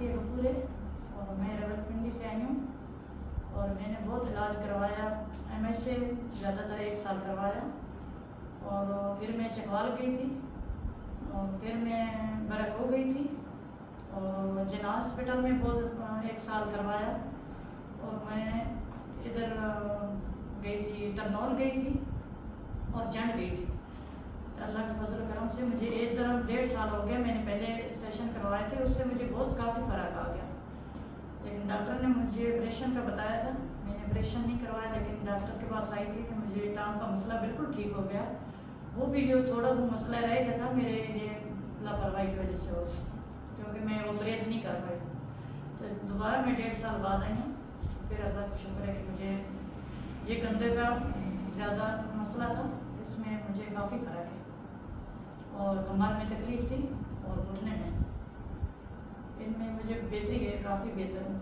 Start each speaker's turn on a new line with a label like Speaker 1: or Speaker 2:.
Speaker 1: आसिया कपूर है और मैं रावलपिंडी से आई हूँ। और मैंने बहुत इलाज करवाया, MS से ज़्यादातर 1 साल करवाया। और फिर मैं चकवाल गई थी और फिर मैं बरक हो गई थी और जिना हॉस्पिटल में बहुत 1 साल करवाया। और मैं इधर गई थी, तरनौल गई थी और जंड गई थी। अल्लाह के फजल करम से मुझे इधर 1.5 साल हो गया। मैंने पहले सेशन करवाए थे, उससे मुझे बहुत काफ़ी फ़र्क आ गया। लेकिन डॉक्टर ने मुझे ऑपरेशन का बताया था, मैंने ऑपरेशन नहीं करवाया। लेकिन डॉक्टर के पास आई थी तो मुझे टांग का मसला बिल्कुल ठीक हो गया। वो भी जो थोड़ा वो मसला रह गया था मेरे ये लापरवाही की वजह से हो, क्योंकि मैं वो परहेज नहीं कर पाई। तो दोबारा मैं 1.5 साल बाद आई हूँ। फिर अल्लाह का शुक्र है कि मुझे ये कंधे का ज़्यादा मसला था, इसमें मुझे काफ़ी फ़र्क है। और कमर में तकलीफ़ थी और घुटने में, इनमें मुझे बेहतरी है, काफ़ी बेहतर हूँ।